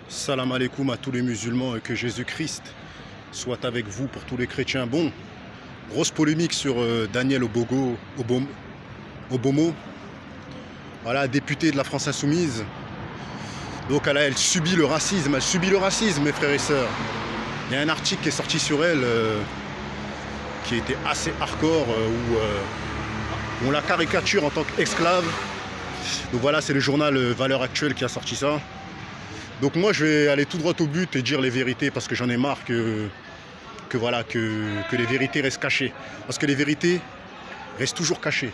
Salam alaikum à tous les musulmans et que Jésus-Christ soit avec vous pour tous les chrétiens. Bon, grosse polémique sur Daniel Obomo, voilà, députée de la France Insoumise. Donc elle subit le racisme, mes frères et sœurs. Il y a un article qui est sorti sur elle qui était assez hardcore où on la caricature en tant qu'esclave. Donc voilà, c'est le journal Valeurs Actuelles qui a sorti ça. Donc moi je vais aller tout droit au but et dire les vérités parce que j'en ai marre que les vérités restent cachées. Parce que les vérités restent toujours cachées.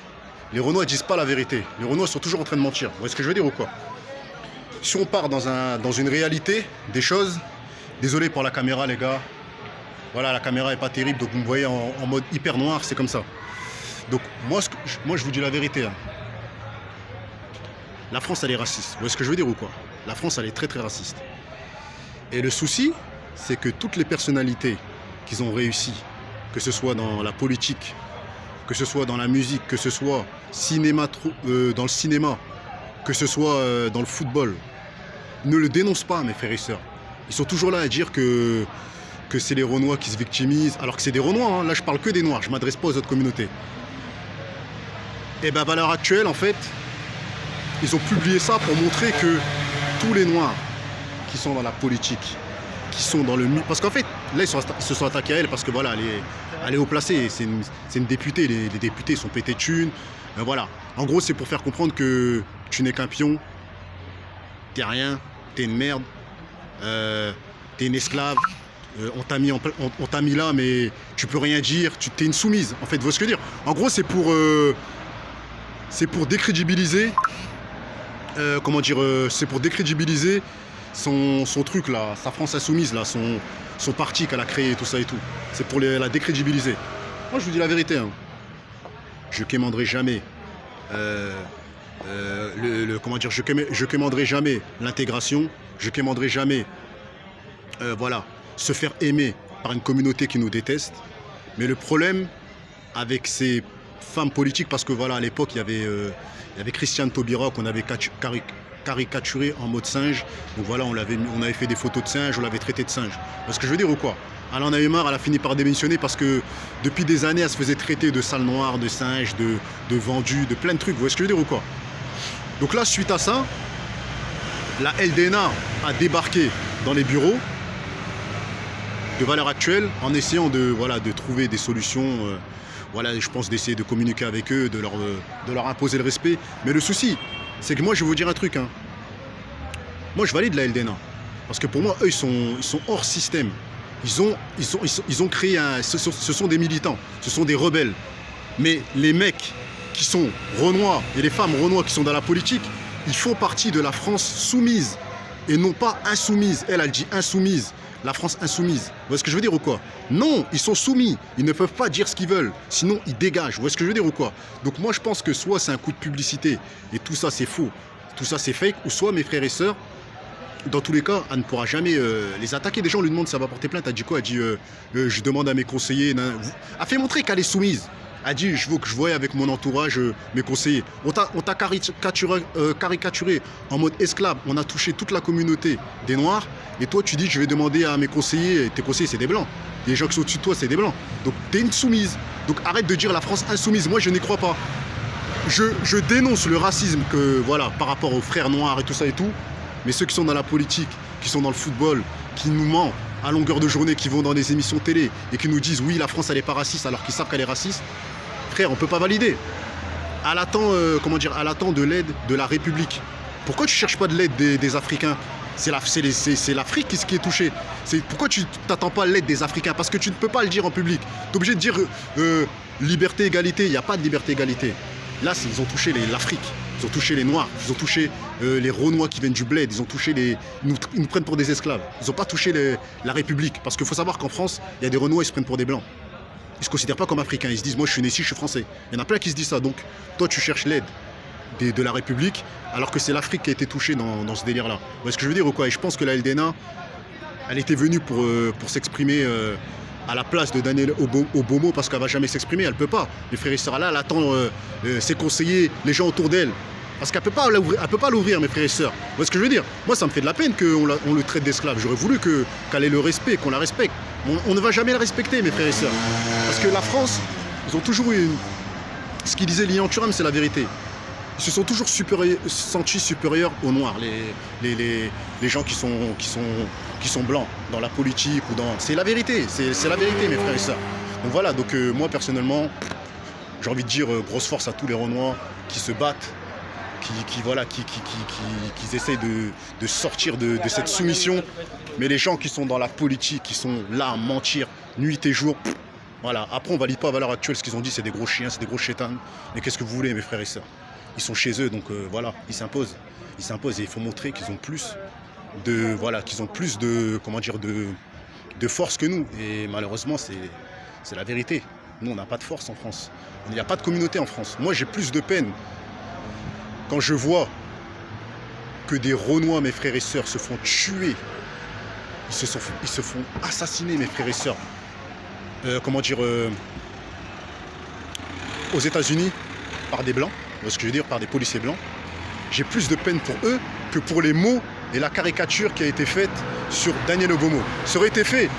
Les Renois ne disent pas la vérité. Les Renois sont toujours en train de mentir. Vous voyez ce que je veux dire ou quoi? Si on part dans une réalité des choses, désolé pour la caméra les gars, voilà, la caméra est pas terrible, donc vous me voyez en mode hyper noir, c'est comme ça. Donc moi je vous dis la vérité. Hein. La France elle est raciste. Vous voyez ce que je veux dire ou quoi? La France elle est très très raciste. Et le souci, c'est que toutes les personnalités qui ont réussi, que ce soit dans la politique, que ce soit dans la musique, que ce soit dans le cinéma, que ce soit dans le football, ne le dénoncent pas, mes frères et sœurs. Ils sont toujours là à dire que c'est les Renois qui se victimisent, alors que c'est des Renois, hein. Là je parle que des Noirs, je ne m'adresse pas aux autres communautés. Et bien à l'heure actuelle, en fait, ils ont publié ça pour montrer que tous les Noirs qui sont dans la politique, qui sont dans le... Parce qu'en fait, là, ils se sont attaqués à elle parce que voilà, elle est haut placée. C'est une députée. Les députés sont pétés de thunes. Voilà. En gros, c'est pour faire comprendre que tu n'es qu'un pion. T'es rien. T'es une merde. T'es une esclave. On t'a mis là, mais tu peux rien dire. T'es une soumise. En fait, vous voyez ce que je veux dire? En gros, c'est pour décrédibiliser... c'est pour décrédibiliser son truc là, sa France Insoumise là, son parti qu'elle a créé, tout ça et tout. C'est pour la décrédibiliser. Moi je vous dis la vérité, hein. Je quémanderai jamais je quémanderai jamais l'intégration, je quémanderai jamais se faire aimer par une communauté qui nous déteste. Mais le problème avec ces femmes politiques, parce que voilà, à l'époque il y avait Christiane Taubira qu'on avait caricaturé en mode singe. Donc voilà, on avait fait des photos de singe, on l'avait traité de singe. Parce que je veux dire ou quoi? Elle en avait marre, elle a fini par démissionner parce que depuis des années, elle se faisait traiter de sale noire, de singe, de vendu, de plein de trucs. Vous voyez ce que je veux dire ou quoi? Donc là, suite à ça, la LDNA a débarqué dans les bureaux de Valeurs Actuelles en essayant de trouver des solutions. Je pense d'essayer de communiquer avec eux, de leur imposer le respect. Mais le souci, c'est que moi, je vais vous dire un truc. Hein. Moi, je valide la LDNA. Parce que pour moi, eux, ils sont hors système. Ils ont créé ce sont des militants, ce sont des rebelles. Mais les mecs qui sont renois et les femmes renois qui sont dans la politique, ils font partie de la France soumise et non pas insoumise. Elle dit insoumise. La France insoumise. Vous voyez ce que je veux dire ou quoi? Non, ils sont soumis. Ils ne peuvent pas dire ce qu'ils veulent. Sinon, ils dégagent. Vous voyez ce que je veux dire ou quoi? Donc moi, je pense que soit c'est un coup de publicité et tout ça, c'est faux. Tout ça, c'est fake. Ou soit, mes frères et sœurs, dans tous les cas, elle ne pourra jamais les attaquer. Des gens lui demandent si elle va porter plainte. Elle dit quoi? Elle dit je demande à mes conseillers. Elle a fait montrer qu'elle est soumise. Elle dit je veux que je voie avec mon entourage mes conseillers. On t'a caricaturé en mode esclave. On a touché toute la communauté des Noirs. Et toi, tu dis je vais demander à mes conseillers. Et tes conseillers, c'est des Blancs. Les gens qui sont au-dessus de toi, c'est des Blancs. Donc, t'es une soumise. Donc, arrête de dire la France insoumise. Moi, je n'y crois pas. Je dénonce le racisme par rapport aux frères noirs et tout ça et tout. Mais ceux qui sont dans la politique, qui sont dans le football, qui nous mentent à longueur de journée, qui vont dans des émissions télé et qui nous disent oui, la France, elle n'est pas raciste alors qu'ils savent qu'elle est raciste, frère, on ne peut pas valider. Elle attend de l'aide de la République. Pourquoi tu ne cherches pas de l'aide des Africains? C'est l'Afrique qui est touchée. Pourquoi tu t'attends pas à l'aide des Africains? Parce que tu ne peux pas le dire en public. Tu es obligé de dire liberté, égalité. Il n'y a pas de liberté, égalité. Là, ils ont touché l'Afrique. Ils ont touché les Noirs. Ils ont touché les Renois qui viennent du bled. Ils ont touché ils nous prennent pour des esclaves. Ils n'ont pas touché la République. Parce qu'il faut savoir qu'en France, il y a des Renois, ils se prennent pour des Blancs. Ils ne se considèrent pas comme Africains. Ils se disent, moi, je suis né ici, je suis français. Il y en a plein qui se disent ça. Donc, toi, tu cherches l'aide de la République, alors que c'est l'Afrique qui a été touchée dans ce délire-là. Vous voyez ce que je veux dire ou quoi? Et je pense que la LDNA, elle était venue pour s'exprimer à la place de Daniel Obomo parce qu'elle ne va jamais s'exprimer, elle ne peut pas. Les frères et sœurs là, elle attend ses conseillers, les gens autour d'elle, Parce qu'elle ne peut pas l'ouvrir, mes frères et sœurs. Vous voyez ce que je veux dire? Moi, ça me fait de la peine qu'on le traite d'esclave. J'aurais voulu qu'elle ait le respect, qu'on la respecte. On ne va jamais la respecter, mes frères et sœurs. Parce que la France, ils ont toujours eu... Ce qu'il disait Lilian Thuram, c'est la vérité. Ils se sont toujours sentis supérieurs aux Noirs, les gens qui sont blancs dans la politique ou dans... C'est la vérité, c'est la vérité, mes frères et sœurs. Donc voilà, donc moi personnellement, j'ai envie de dire grosse force à tous les Renois qui se battent, qui essayent de sortir de cette soumission. Mais les gens qui sont dans la politique, qui sont là à mentir nuit et jour, voilà. Après on valide pas à valeur actuelle ce qu'ils ont dit, c'est des gros chiens, c'est des gros chétans. Mais qu'est-ce que vous voulez, mes frères et sœurs? Ils sont chez eux, donc voilà, ils s'imposent. Ils s'imposent et il faut montrer qu'ils ont plus de, comment dire, de force que nous. Et malheureusement, c'est la vérité. Nous, on n'a pas de force en France. Il n'y a pas de communauté en France. Moi, j'ai plus de peine quand je vois que des Renois, mes frères et sœurs, se font tuer. Ils se font assassiner, mes frères et sœurs. Aux États-Unis, par des Blancs. Vous voyez ce que je veux dire, par des policiers blancs. J'ai plus de peine pour eux que pour les mots et la caricature qui a été faite sur Daniel Obomo. Ça aurait été fait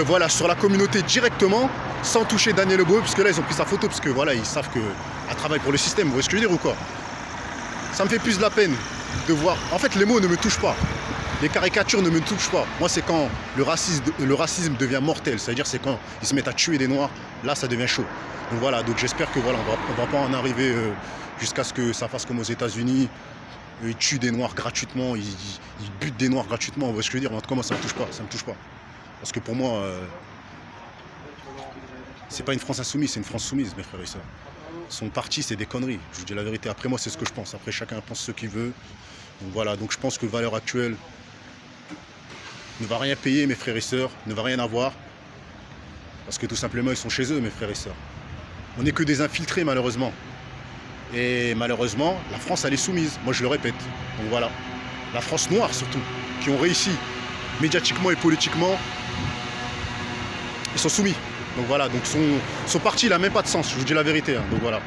voilà, sur la communauté directement, sans toucher Daniel Obomo, puisque là ils ont pris sa photo, parce que voilà, ils savent qu'elle travaille pour le système, vous voyez ce que je veux dire ou quoi? Ça me fait plus de la peine de voir. En fait, les mots ne me touchent pas. Les caricatures ne me touchent pas. Moi, c'est quand le racisme devient mortel. C'est-à-dire, c'est quand ils se mettent à tuer des Noirs. Là, ça devient chaud. Donc voilà, donc j'espère que voilà, on va pas en arriver jusqu'à ce que ça fasse comme aux États-Unis. Ils tuent des Noirs gratuitement, ils butent des Noirs gratuitement. Vous voyez ce que je veux dire? En tout cas, moi, ça me touche pas. Ça me touche pas. Parce que pour moi, c'est pas une France insoumise, c'est une France soumise, mes frères et sœurs. Son parti, c'est des conneries. Je vous dis la vérité. Après, moi, c'est ce que je pense. Après, chacun pense ce qu'il veut. Donc voilà, donc je pense que valeur actuelle ne va rien payer, mes frères et sœurs, ne va rien avoir. Parce que tout simplement, ils sont chez eux, mes frères et sœurs. On n'est que des infiltrés, malheureusement. Et malheureusement, la France, elle est soumise. Moi, je le répète. Donc voilà. La France noire, surtout, qui ont réussi médiatiquement et politiquement, ils sont soumis. Donc voilà. Donc son parti, il n'a même pas de sens. Je vous dis la vérité. Hein. Donc voilà.